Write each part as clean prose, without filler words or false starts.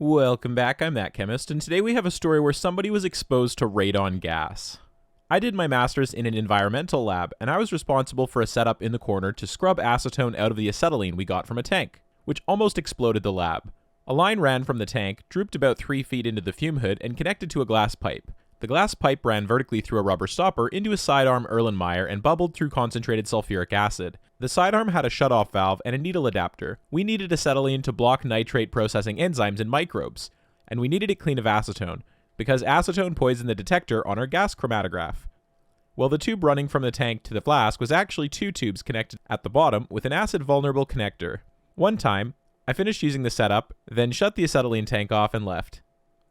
Welcome back, I'm that Chemist, and today we have a story where somebody was exposed to radon gas. I did my master's in an environmental lab, and I was responsible for a setup in the corner to scrub acetone out of the acetylene we got from a tank, which almost exploded the lab. A line ran from the tank, drooped about 3 feet into the fume hood, and connected to a glass pipe. The glass pipe ran vertically through a rubber stopper into a sidearm Erlenmeyer and bubbled through concentrated sulfuric acid. The sidearm had a shutoff valve and a needle adapter. We needed acetylene to block nitrate processing enzymes and microbes, and we needed it clean of acetone, because acetone poisoned the detector on our gas chromatograph. Well, the tube running from the tank to the flask was actually 2 tubes connected at the bottom with an acid-vulnerable connector. One time, I finished using the setup, then shut the acetylene tank off and left.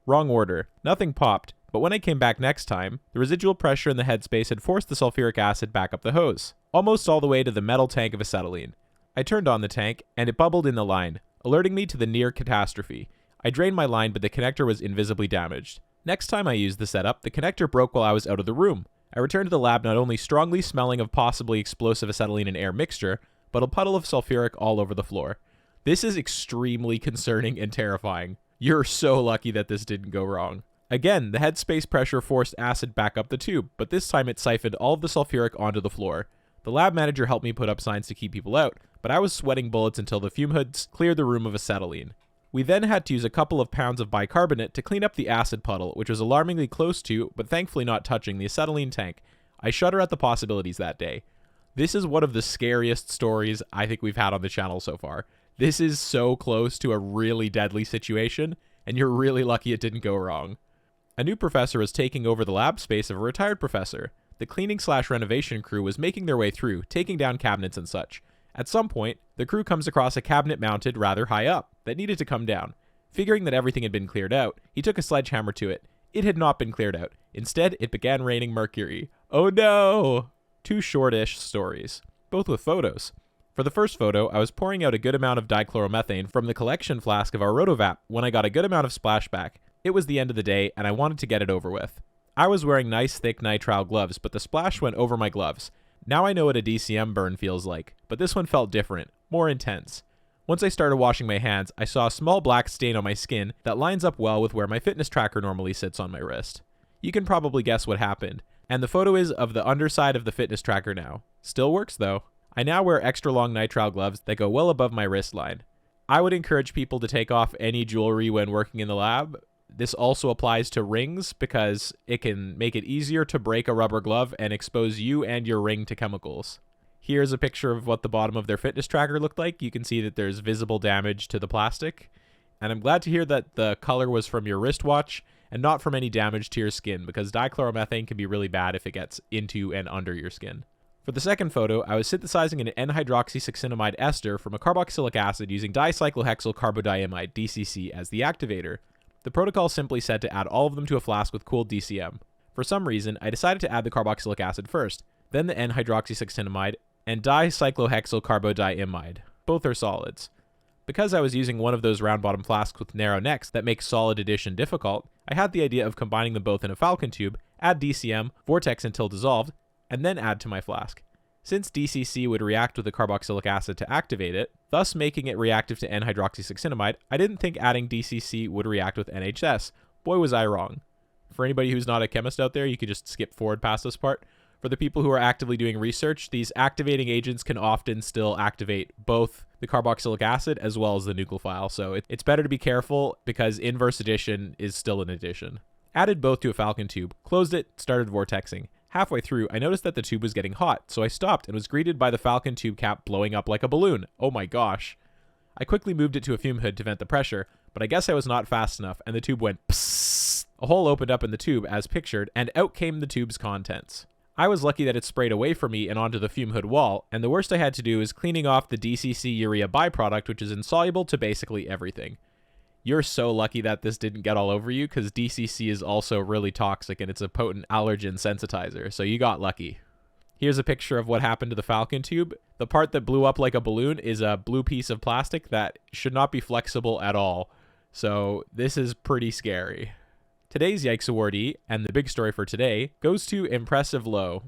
Wrong order. Nothing popped, but when I came back next time, the residual pressure in the headspace had forced the sulfuric acid back up the hose, almost all the way to the metal tank of acetylene. I turned on the tank, and it bubbled in the line, alerting me to the near catastrophe. I drained my line, but the connector was invisibly damaged. Next time I used the setup, the connector broke while I was out of the room. I returned to the lab not only strongly smelling of possibly explosive acetylene and air mixture, but a puddle of sulfuric all over the floor. This is extremely concerning and terrifying. You're so lucky that this didn't go wrong. Again, the headspace pressure forced acid back up the tube, but this time it siphoned all of the sulfuric onto the floor. The lab manager helped me put up signs to keep people out, but I was sweating bullets until the fume hoods cleared the room of acetylene. We then had to use a couple of pounds of bicarbonate to clean up the acid puddle, which was alarmingly close to, but thankfully not touching, the acetylene tank. I shudder at the possibilities that day. This is one of the scariest stories I think we've had on the channel so far. This is so close to a really deadly situation, and you're really lucky it didn't go wrong. A new professor was taking over the lab space of a retired professor. The cleaning/renovation crew was making their way through, taking down cabinets and such. At some point, the crew comes across a cabinet mounted rather high up that needed to come down. Figuring that everything had been cleared out, he took a sledgehammer to it. It had not been cleared out. Instead, it began raining mercury. Oh no! 2 shortish stories, both with photos. For the first photo, I was pouring out a good amount of dichloromethane from the collection flask of our rotovap when I got a good amount of splashback. It was the end of the day, and I wanted to get it over with. I was wearing nice thick nitrile gloves, but the splash went over my gloves. Now I know what a DCM burn feels like, but this one felt different, more intense. Once I started washing my hands, I saw a small black stain on my skin that lines up well with where my fitness tracker normally sits on my wrist. You can probably guess what happened, and the photo is of the underside of the fitness tracker now. Still works though. I now wear extra long nitrile gloves that go well above my wrist line. I would encourage people to take off any jewelry when working in the lab. This also applies to rings because it can make it easier to break a rubber glove and expose you and your ring to chemicals. Here's a picture of what the bottom of their fitness tracker looked like. You can see that there's visible damage to the plastic. And I'm glad to hear that the color was from your wristwatch and not from any damage to your skin, because dichloromethane can be really bad if it gets into and under your skin. For the second photo, I was synthesizing an N-hydroxysuccinimide ester from a carboxylic acid using dicyclohexyl carbodiamide, DCC, as the activator. The protocol simply said to add all of them to a flask with cooled DCM. For some reason, I decided to add the carboxylic acid first, then the N-hydroxysuccinimide, and dicyclohexyl carbodiamide. Both are solids. Because I was using one of those round bottom flasks with narrow necks that make solid addition difficult, I had the idea of combining them both in a falcon tube, add DCM, vortex until dissolved, and then add to my flask. Since DCC would react with the carboxylic acid to activate it, thus making it reactive to N-hydroxysuccinimide, I didn't think adding DCC would react with NHS. Boy, was I wrong. For anybody who's not a chemist out there, you could just skip forward past this part. For the people who are actively doing research, these activating agents can often still activate both the carboxylic acid as well as the nucleophile, so it's better to be careful because inverse addition is still an addition. Added both to a falcon tube, closed it, started vortexing. Halfway through, I noticed that the tube was getting hot, so I stopped and was greeted by the falcon tube cap blowing up like a balloon. Oh my gosh. I quickly moved it to a fume hood to vent the pressure, but I guess I was not fast enough and the tube went psst. A hole opened up in the tube as pictured, and out came the tube's contents. I was lucky that it sprayed away from me and onto the fume hood wall, and the worst I had to do is cleaning off the DCC urea byproduct, which is insoluble to basically everything. You're so lucky that this didn't get all over you, because DCC is also really toxic and it's a potent allergen sensitizer, so you got lucky. Here's a picture of what happened to the falcon tube. The part that blew up like a balloon is a blue piece of plastic that should not be flexible at all, so this is pretty scary. Today's Yikes awardee, and the big story for today, goes to Impressive Low.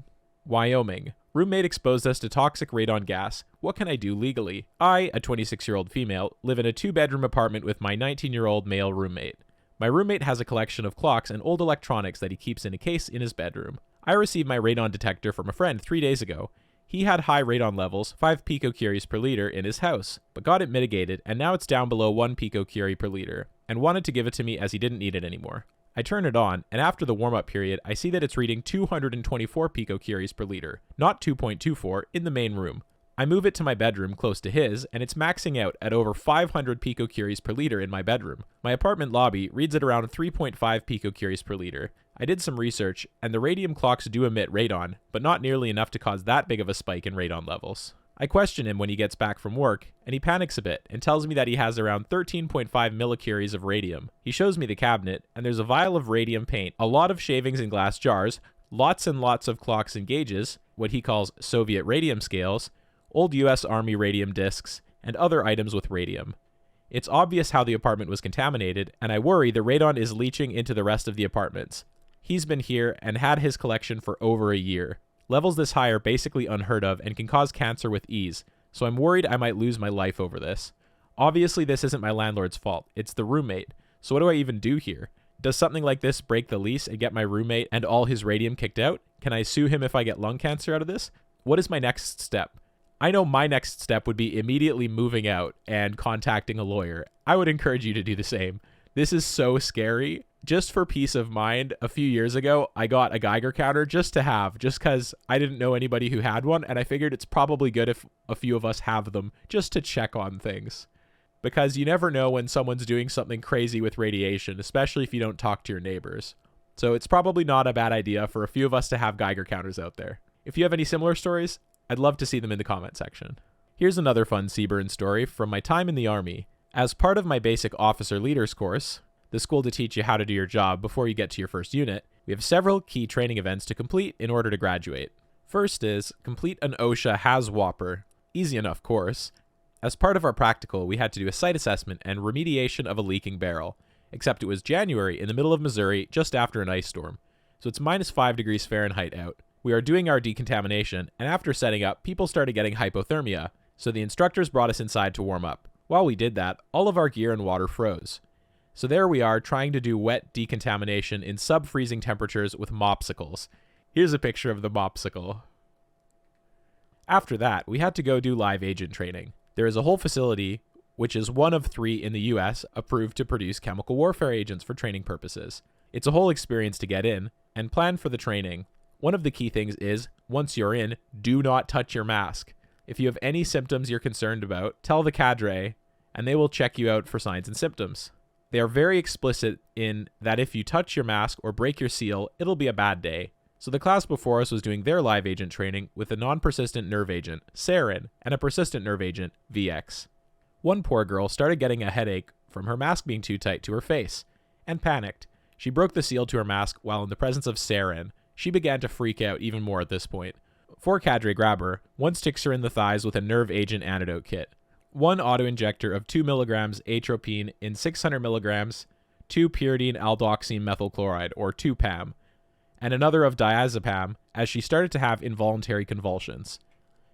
Wyoming. Roommate exposed us to toxic radon gas. What can I do legally? I, a 26-year-old female, live in a 2-bedroom apartment with my 19-year-old male roommate. My roommate has a collection of clocks and old electronics that he keeps in a case in his bedroom. I received my radon detector from a friend 3 days ago. He had high radon levels, 5 picocuries per liter, in his house, but got it mitigated, and now it's down below 1 picocurie per liter, and wanted to give it to me as he didn't need it anymore. I turn it on, and after the warm-up period, I see that it's reading 224 picocuries per liter, not 2.24, in the main room. I move it to my bedroom close to his, and it's maxing out at over 500 picocuries per liter in my bedroom. My apartment lobby reads at around 3.5 picocuries per liter. I did some research, and the radium clocks do emit radon, but not nearly enough to cause that big of a spike in radon levels. I question him when he gets back from work, and he panics a bit and tells me that he has around 13.5 millicuries of radium. He shows me the cabinet, and there's a vial of radium paint, a lot of shavings in glass jars, lots and lots of clocks and gauges, what he calls Soviet radium scales, old US Army radium discs, and other items with radium. It's obvious how the apartment was contaminated, and I worry the radon is leaching into the rest of the apartments. He's been here and had his collection for over a year. Levels this high are basically unheard of and can cause cancer with ease, so I'm worried I might lose my life over this. Obviously this isn't my landlord's fault, it's the roommate, so what do I even do here? Does something like this break the lease and get my roommate and all his radium kicked out? Can I sue him if I get lung cancer out of this? What is my next step? I know my next step would be immediately moving out and contacting a lawyer. I would encourage you to do the same. This is so scary. Just for peace of mind, a few years ago, I got a Geiger counter just because I didn't know anybody who had one, and I figured it's probably good if a few of us have them just to check on things. Because you never know when someone's doing something crazy with radiation, especially if you don't talk to your neighbors. So it's probably not a bad idea for a few of us to have Geiger counters out there. If you have any similar stories, I'd love to see them in the comment section. Here's another fun Seaburn story from my time in the Army. As part of my basic officer leaders course, the school to teach you how to do your job before you get to your first unit, we have several key training events to complete in order to graduate. First is complete an OSHA HAZWOPER. Easy enough course. As part of our practical, we had to do a site assessment and remediation of a leaking barrel, except it was January in the middle of Missouri just after an ice storm, so it's -5 degrees Fahrenheit out. We are doing our decontamination, and after setting up, people started getting hypothermia, so the instructors brought us inside to warm up. While we did that, all of our gear and water froze. So there we are trying to do wet decontamination in sub-freezing temperatures with mopsicles. Here's a picture of the mopsicle. After that, we had to go do live agent training. There is a whole facility, which is one of 3 in the US, approved to produce chemical warfare agents for training purposes. It's a whole experience to get in, and plan for the training. One of the key things is, once you're in, do not touch your mask. If you have any symptoms you're concerned about, tell the cadre, and they will check you out for signs and symptoms. They are very explicit in that if you touch your mask or break your seal, it'll be a bad day. So the class before us was doing their live agent training with a non-persistent nerve agent, sarin, and a persistent nerve agent, VX. One poor girl started getting a headache from her mask being too tight to her face, and panicked. She broke the seal to her mask while in the presence of sarin. She began to freak out even more at this point. 4 cadre grab her, 1 sticks her in the thighs with a nerve agent antidote kit. 1 auto-injector of 2 milligrams atropine in 600 milligrams, 2 pyridine aldoxine methyl chloride, or 2-PAM, and another of diazepam as she started to have involuntary convulsions.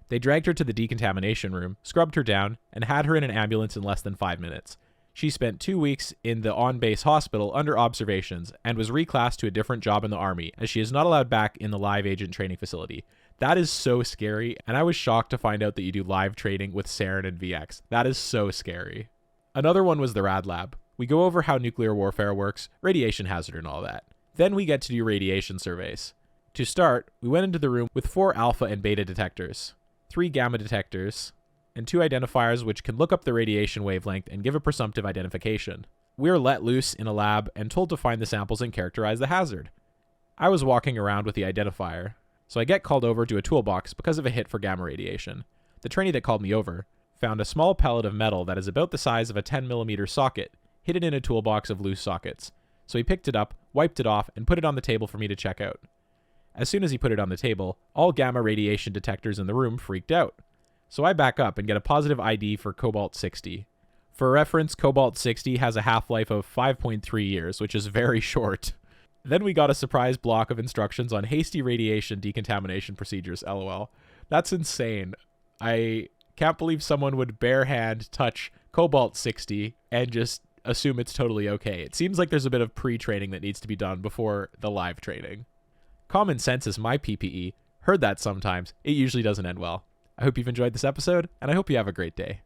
They dragged her to the decontamination room, scrubbed her down, and had her in an ambulance in less than 5 minutes. She spent 2 weeks in the on-base hospital under observations and was reclassed to a different job in the Army, as she is not allowed back in the live agent training facility. That is so scary, and I was shocked to find out that you do live training with sarin and VX. That is so scary. Another one was the rad lab. We go over how nuclear warfare works, radiation hazard and all that. Then we get to do radiation surveys. To start, we went into the room with 4 alpha and beta detectors, 3 gamma detectors, and 2 identifiers which can look up the radiation wavelength and give a presumptive identification. We are let loose in a lab and told to find the samples and characterize the hazard. I was walking around with the identifier, so I get called over to a toolbox because of a hit for gamma radiation. The trainee that called me over found a small pellet of metal that is about the size of a 10mm socket, hidden in a toolbox of loose sockets. So he picked it up, wiped it off, and put it on the table for me to check out. As soon as he put it on the table, all gamma radiation detectors in the room freaked out. So I back up and get a positive ID for cobalt-60. For reference, cobalt-60 has a half-life of 5.3 years, which is very short. Then we got a surprise block of instructions on hasty radiation decontamination procedures, lol. That's insane. I can't believe someone would bare hand touch cobalt 60 and just assume it's totally okay. It seems like there's a bit of pre-training that needs to be done before the live training. Common sense is my PPE. Heard that sometimes. It usually doesn't end well. I hope you've enjoyed this episode, and I hope you have a great day.